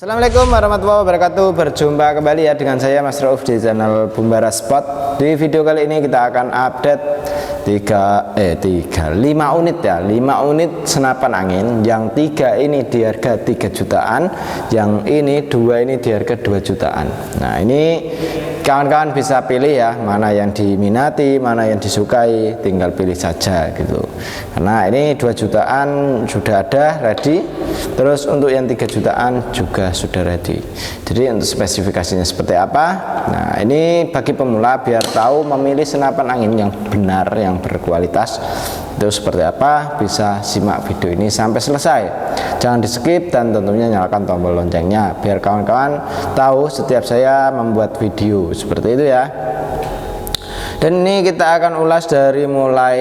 Assalamualaikum warahmatullahi wabarakatuh. Berjumpa kembali ya dengan saya Mas Rauf di channel Bumbara Spot. Di video kali ini kita akan update 5 unit ya, 5 unit senapan angin. Yang 3 ini di harga 3 jutaan, yang ini 2 ini di harga 2 jutaan. Nah, ini kawan-kawan bisa pilih ya, mana yang diminati, mana yang disukai, tinggal pilih saja gitu. Karena ini 2 jutaan sudah ada ready, terus untuk yang 3 jutaan juga sudah ready. Jadi untuk spesifikasinya seperti apa, nah ini bagi pemula biar tahu memilih senapan angin yang benar, yang berkualitas itu seperti apa, bisa simak video ini sampai selesai, jangan di skip, dan tentunya nyalakan tombol loncengnya biar kawan-kawan tahu setiap saya membuat video seperti itu ya. Dan ini kita akan ulas dari mulai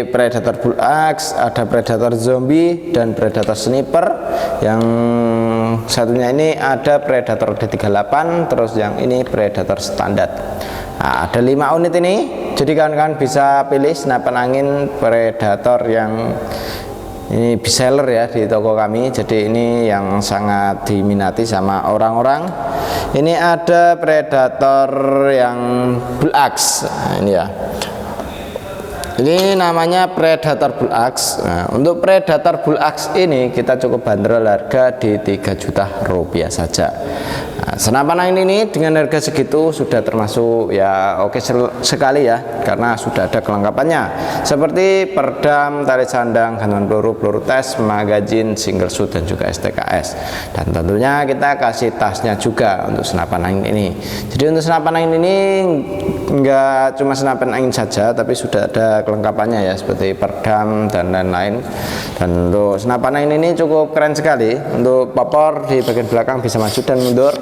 Predator Bull Axe, ada Predator Zombie dan Predator Sniper. Yang satunya ini ada Predator D38, terus yang ini Predator standar. Nah, ada 5 unit ini, jadi kawan-kawan bisa pilih senapan angin Predator yang ini bestseller ya di toko kami. Jadi ini yang sangat diminati sama orang-orang. Ini ada Predator yang Bull Axe. Nah, ini ya. Ini namanya Predator Bull Axe. Nah, untuk Predator Bull Axe ini kita cukup bandrol harga di 3 juta rupiah saja. Nah, senapan angin ini dengan harga segitu sudah termasuk ya oke sekali ya, karena sudah ada kelengkapannya seperti perdam, tali sandang, gantungan peluru, peluru tes, magazine, single shoot, dan juga STKS. Dan tentunya kita kasih tasnya juga untuk senapan angin ini. Jadi untuk senapan angin ini enggak cuma senapan angin saja, tapi sudah ada kelengkapannya ya, seperti perdam dan lain-lain. Dan untuk senapan angin ini cukup keren sekali. Untuk popor di bagian belakang bisa maju dan mundur.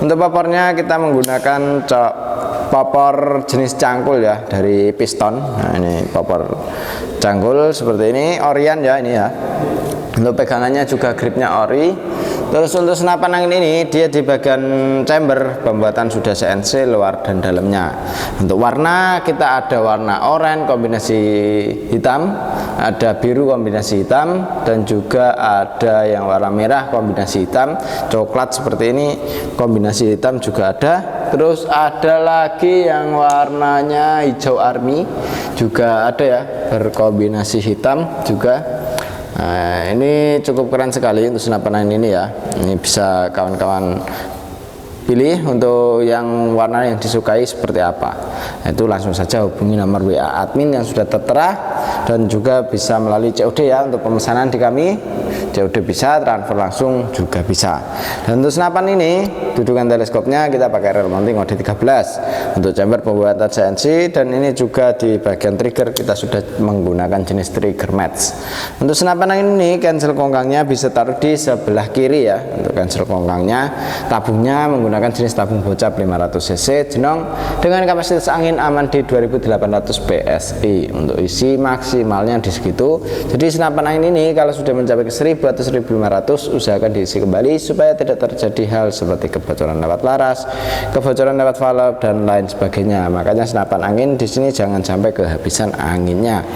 Untuk popornya kita menggunakan popor jenis cangkul ya, dari piston. Nah, ini popor cangkul seperti ini, orian ya ini ya. Untuk pegangannya juga gripnya ori. Terus untuk senapan angin ini dia di bagian chamber pembuatan sudah CNC luar dan dalamnya. Untuk warna kita ada warna oranye kombinasi hitam, ada biru kombinasi hitam, dan juga ada yang warna merah kombinasi hitam, coklat seperti ini kombinasi hitam juga ada. Terus ada lagi yang warnanya hijau army juga ada ya, berkombinasi hitam juga. Nah, ini cukup keren sekali untuk senapan angin ini ya. Ini bisa kawan-kawan pilih untuk yang warna yang disukai seperti apa. Nah, itu langsung saja hubungi nomor WA admin yang sudah tertera, dan juga bisa melalui COD ya untuk pemesanan di kami. COD bisa, transfer langsung juga bisa. Dan untuk senapan ini dudukan teleskopnya kita pakai reel mounting OD13. Untuk chamber pembuatan CNC, dan ini juga di bagian trigger kita sudah menggunakan jenis trigger match. Untuk senapan angin ini cancel kongkangnya bisa taruh di sebelah kiri ya. Untuk cancel kongkangnya, tabungnya menggunakan jenis tabung bocap 500 cc jenong dengan kapasitas angin aman di 2800 PSI. Untuk isi maksimalnya di segitu. Jadi senapan angin ini kalau sudah mencapai ke 1000 atau 1500 usahakan diisi kembali supaya tidak terjadi hal seperti kebocoran lewat laras, kebocoran lewat valve, dan lain sebagainya. Makanya senapan angin di sini jangan sampai kehabisan anginnya.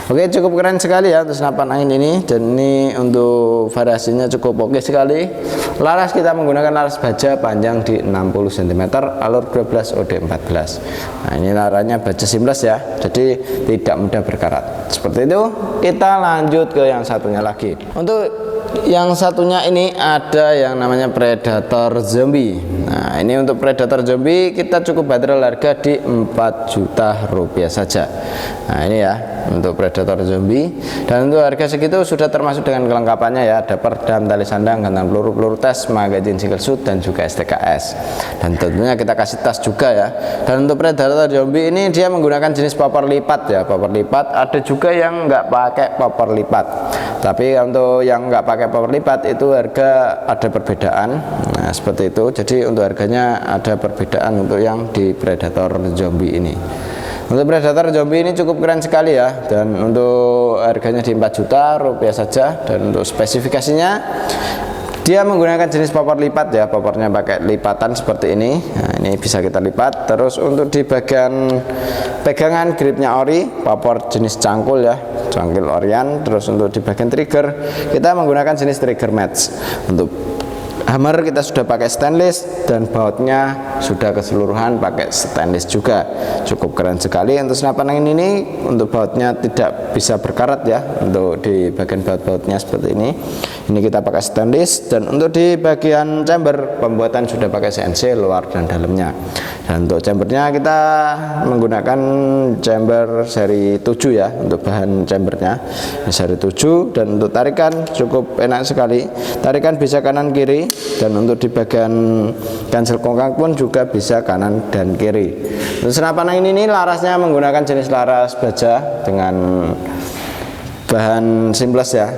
Oke, cukup keren sekali ya untuk senapan angin ini, dan ini untuk variasinya cukup oke sekali. Laras kita menggunakan laras baja panjang di 60 cm, alur 12 OD 14. Nah, ini laranya baja seamless ya, jadi tidak mudah berkarat. Seperti itu. Kita lanjut ke yang satunya lagi. Untuk yang satunya ini ada yang namanya Predator Zombie. Nah, ini untuk Predator Zombie kita cukup bandrol harga di 4 juta rupiah saja. Nah, ini ya untuk Predator Zombie, dan untuk harga segitu sudah termasuk dengan kelengkapannya ya, ada perdam, tali sandang, gantungan peluru, peluru tes, magazine single shoot, dan juga STKS. Dan tentunya kita kasih tas juga ya. Dan untuk Predator Zombie ini dia menggunakan jenis popor lipat ya, popor lipat. Ada juga yang nggak pakai popor lipat, tapi untuk yang nggak pakai popor lipat itu harga ada perbedaan. Nah, seperti itu. Jadi untuk harganya ada perbedaan untuk yang di Predator Zombie ini. Untuk Predator Zombie ini cukup keren sekali ya, dan untuk harganya di 4 juta rupiah saja. Dan untuk spesifikasinya dia menggunakan jenis popor lipat ya, popornya pakai lipatan seperti ini. Nah, ini bisa kita lipat. Terus untuk di bagian pegangan gripnya ori, popor jenis cangkul ya, cangkul orian. Terus untuk di bagian trigger kita menggunakan jenis trigger match. Untuk hammer kita sudah pakai stainless, dan bautnya sudah keseluruhan pakai stainless juga. Cukup keren sekali. Untuk senapan angin ini, untuk bautnya tidak bisa berkarat ya, untuk di bagian baut-bautnya seperti ini kita pakai stainless. Dan untuk di bagian chamber pembuatan sudah pakai CNC luar dan dalamnya. Dan untuk chambernya kita menggunakan chamber seri 7 ya, untuk bahan chambernya seri 7. Dan untuk tarikan cukup enak sekali, tarikan bisa kanan kiri, dan untuk di bagian cancel kongkang pun juga bisa kanan dan kiri. Untuk senapan angin ini larasnya menggunakan jenis laras baja dengan bahan seamless ya.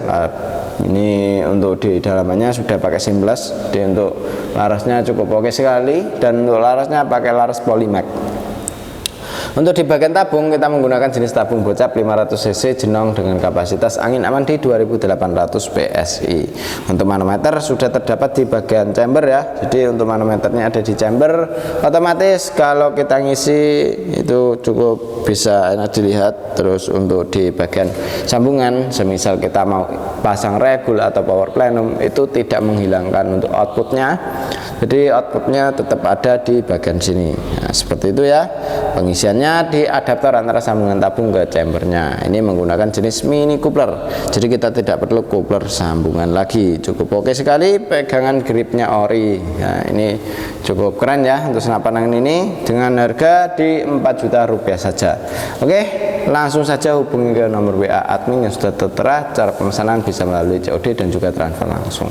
Ini untuk di dalamannya sudah pakai seamless, jadi untuk larasnya cukup oke sekali, dan untuk larasnya pakai laras Polymax. Untuk di bagian tabung kita menggunakan jenis tabung bocap 500 cc jenong dengan kapasitas angin aman di 2800 PSI. Untuk manometer sudah terdapat di bagian chamber ya, jadi untuk manometernya ada di chamber. Otomatis kalau kita ngisi itu cukup bisa enak dilihat. Terus untuk di bagian sambungan, semisal kita mau pasang regul atau power plenum, itu tidak menghilangkan untuk outputnya, jadi outputnya tetap ada di bagian sini. Nah, seperti itu ya pengisiannya di adaptor antara sambungan tabung ke chambernya. Ini menggunakan jenis mini coupler, jadi kita tidak perlu coupler sambungan lagi. Cukup oke sekali, pegangan gripnya ori. Nah, ini cukup keren ya untuk senapan angin ini, dengan harga di 4 juta rupiah saja. Oke, langsung saja hubungi ke nomor WA admin yang sudah tertera. Cara pemesanan bisa melalui COD dan juga transfer langsung.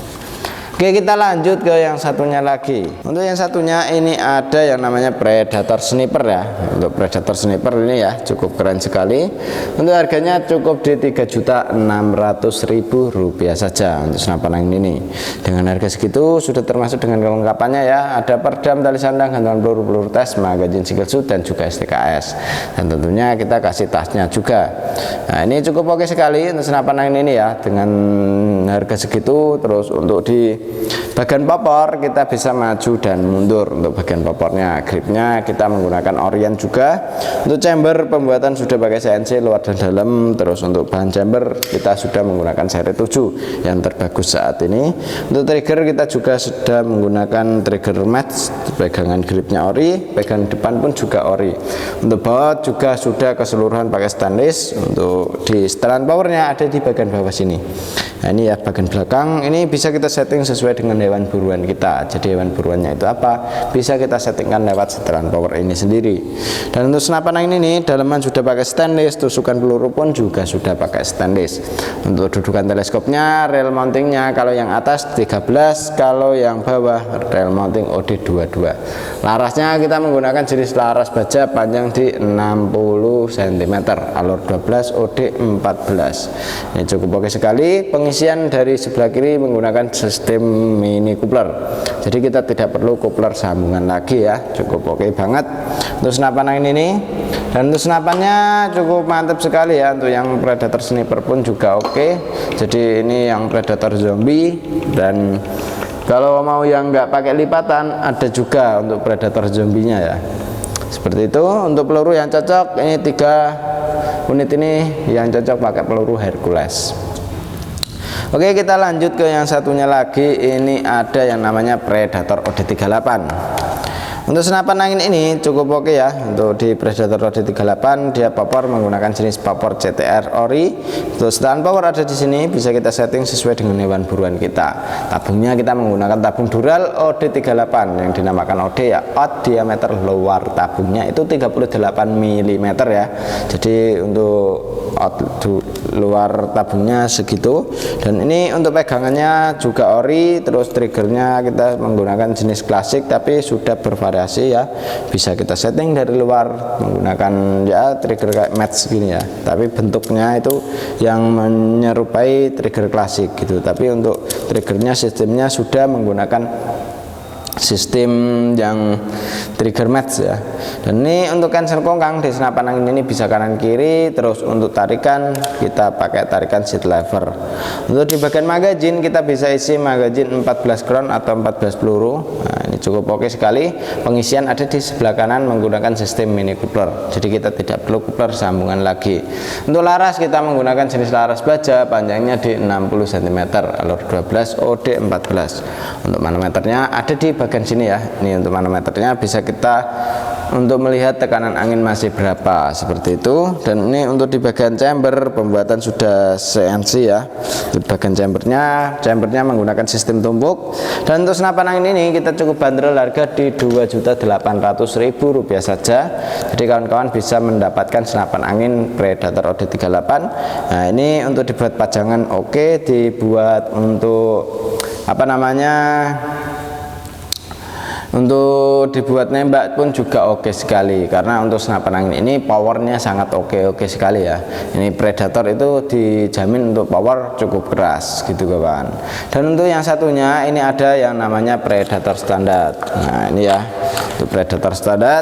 Oke, kita lanjut ke yang satunya lagi. Untuk yang satunya ini ada yang namanya Predator Sniper ya. Untuk Predator Sniper ini ya cukup keren sekali. Untuk harganya cukup di 3.600.000 rupiah saja untuk senapan angin ini. Dengan harga segitu sudah termasuk dengan kelengkapannya ya. Ada perdam, tali sandang, gantungan peluru, peluru tes, magazine single shoot, dan juga STKS. Dan tentunya kita kasih tasnya juga. Nah, ini cukup oke sekali untuk senapan angin ini ya, dengan harga segitu. Terus untuk di bagian popor kita bisa maju dan mundur. Untuk bagian popornya, gripnya kita menggunakan Orient juga. Untuk chamber pembuatan sudah pakai CNC luar dan dalam. Terus untuk bahan chamber kita sudah menggunakan seri 7 yang terbagus saat ini. Untuk trigger kita juga sudah menggunakan trigger match, pegangan gripnya ori, pegangan depan pun juga ori. Untuk baut juga sudah keseluruhan pakai stainless. Untuk di setelan powernya ada di bagian bawah sini. Nah, ini ya bagian belakang, ini bisa kita setting sesuai dengan hewan buruan kita. Jadi hewan buruannya itu apa, bisa kita settingkan lewat setelan power ini sendiri. Dan untuk senapan angin ini dalaman sudah pakai stainless, tusukan peluru pun juga sudah pakai stainless. Untuk dudukan teleskopnya, rail mountingnya kalau yang atas 13, kalau yang bawah rail mounting OD 22. Larasnya kita menggunakan jenis laras baja panjang di 60 cm, alur 12, OD 14. Ini cukup oke sekali. Pengisian dari sebelah kiri menggunakan sistem mini coupler, jadi kita tidak perlu coupler sambungan lagi ya. Cukup oke banget untuk senapan angin ini. Dan untuk senapannya cukup mantap sekali ya. Untuk yang Predator Sniper pun juga oke. Jadi ini yang Predator zombie. Dan kalau mau yang nggak pakai lipatan ada juga untuk Predator zombinya ya, seperti itu. Untuk peluru yang cocok, ini 3 unit ini yang cocok pakai peluru Hercules. Oke, kita lanjut ke yang satunya lagi. Ini ada yang namanya Predator OD38. Untuk senapan angin ini cukup oke ya. Untuk di Predator OD38 dia popor menggunakan jenis popor CTR ori. Untuk setelan power ada di sini, bisa kita setting sesuai dengan hewan buruan kita. Tabungnya kita menggunakan tabung Dural OD38 yang dinamakan OD ya. Out diameter luar tabungnya itu 38 mm ya. Jadi untuk luar tabungnya segitu. Dan ini untuk pegangannya juga ori. Terus triggernya kita menggunakan jenis klasik tapi sudah bervariasi ya, bisa kita setting dari luar menggunakan ya trigger kayak match gini ya, tapi bentuknya itu yang menyerupai trigger klasik gitu. Tapi untuk triggernya sistemnya sudah menggunakan sistem yang trigger match ya. Dan ini untuk cancel kongkang di senapan angin ini bisa kanan kiri. Terus untuk tarikan kita pakai tarikan seat lever. Untuk di bagian magazine kita bisa isi magazine 14 round atau 14 peluru. Nah, ini cukup oke sekali. Pengisian ada di sebelah kanan menggunakan sistem mini coupler. Jadi kita tidak perlu coupler sambungan lagi. Untuk laras kita menggunakan jenis laras baja, panjangnya di 60 cm, alur 12, OD 14. Untuk manometernya ada di bagian sini ya. Ini untuk manometernya bisa kita untuk melihat tekanan angin masih berapa seperti itu. Dan ini untuk di bagian chamber pembuatan sudah CNC ya. Di bagian chambernya menggunakan sistem tumpuk. Dan untuk senapan angin ini kita cukup bandrol harga di Rp2.800.000 saja. Jadi kawan-kawan bisa mendapatkan senapan angin Predator OD38. Nah, ini untuk dibuat pajangan oke, dibuat untuk apa namanya, untuk dibuat nembak pun juga oke sekali, karena untuk senapan angin ini powernya sangat oke sekali ya. Ini Predator itu dijamin untuk power cukup keras gitu kawan. Dan untuk yang satunya ini ada yang namanya Predator standar. Nah ini ya, untuk Predator standar.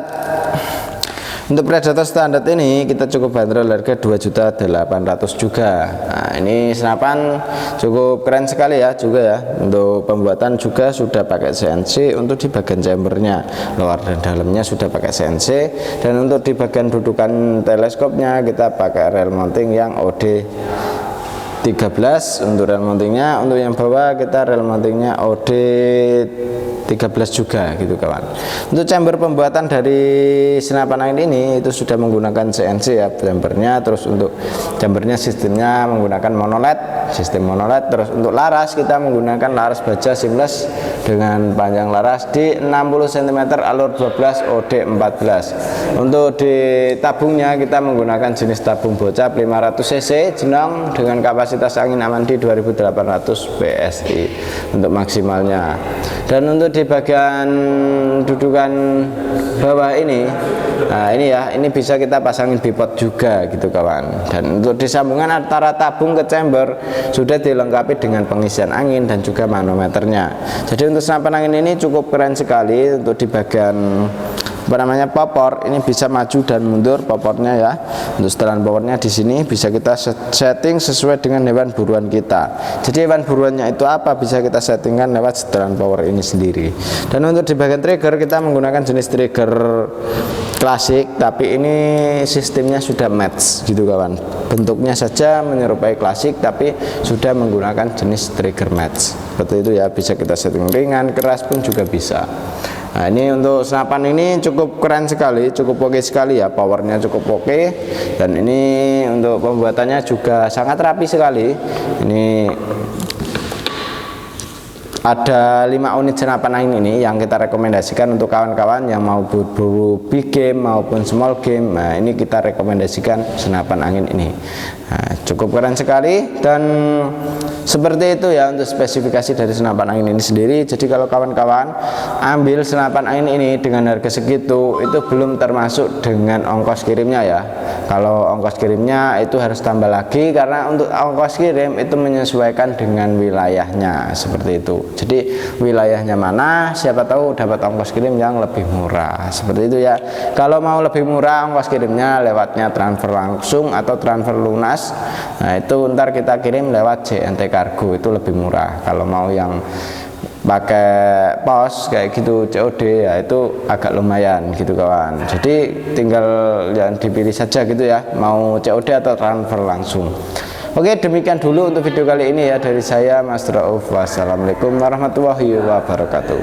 Untuk Predator standar ini kita cukup bandrol harga Rp2.800.000 juga. Nah, ini senapan cukup keren sekali ya juga ya. Untuk pembuatan juga sudah pakai CNC. Untuk di bagian chambernya, luar dan dalamnya sudah pakai CNC. Dan untuk di bagian dudukan teleskopnya kita pakai rel mounting yang OD 13 untuk rel mountingnya. Untuk yang bawah kita rel mountingnya OD 13 juga gitu kawan. Untuk chamber pembuatan dari senapan angin ini itu sudah menggunakan CNC ya chambernya. Terus untuk chambernya sistemnya menggunakan monoled, sistem monoled. Terus untuk laras kita menggunakan laras baja seamless dengan panjang laras di 60 cm, alur 12, OD 14. Untuk di tabungnya kita menggunakan jenis tabung bocap 500 cc jenong dengan kapasitas angin aman di 2800 PSI untuk maksimalnya. Dan untuk di bagian dudukan bawah ini, nah ini ya, ini bisa kita pasangin bipod juga gitu kawan. Dan untuk di sambungan antara tabung ke chamber sudah dilengkapi dengan pengisian angin dan juga manometernya. Jadi untuk senapan angin ini cukup keren sekali. Untuk di bagian apa namanya, popor ini bisa maju dan mundur popornya ya. Untuk setelan powernya di sini bisa kita setting sesuai dengan hewan buruan kita. Jadi hewan buruannya itu apa bisa kita settingkan lewat setelan power ini sendiri. Dan untuk di bagian trigger kita menggunakan jenis trigger klasik, tapi ini sistemnya sudah match gitu kawan. Bentuknya saja menyerupai klasik tapi sudah menggunakan jenis trigger match. Seperti itu ya, bisa kita setting ringan, keras pun juga bisa. Nah ini untuk senapan ini cukup keren sekali, cukup oke sekali ya, powernya cukup oke. Dan ini untuk pembuatannya juga sangat rapi sekali. Ini ada 5 unit senapan angin ini yang kita rekomendasikan untuk kawan-kawan yang mau berburu big game maupun small game. Nah ini kita rekomendasikan senapan angin ini. Nah, cukup keren sekali. Dan seperti itu ya untuk spesifikasi dari senapan angin ini sendiri. Jadi kalau kawan-kawan ambil senapan angin ini dengan harga segitu, itu belum termasuk dengan ongkos kirimnya ya. Kalau ongkos kirimnya itu harus tambah lagi, karena untuk ongkos kirim itu menyesuaikan dengan wilayahnya seperti itu. Jadi wilayahnya mana, siapa tahu dapat ongkos kirim yang lebih murah seperti itu ya. Kalau mau lebih murah ongkos kirimnya lewatnya transfer langsung atau transfer lunas. Nah itu ntar kita kirim lewat JNT Kargo, itu lebih murah. Kalau mau yang pakai pos kayak gitu COD ya itu agak lumayan gitu kawan. Jadi tinggal yang dipilih saja gitu ya, mau COD atau transfer langsung. Oke, demikian dulu untuk video kali ini ya dari saya Mas Rauf. Wassalamualaikum warahmatullahi wabarakatuh.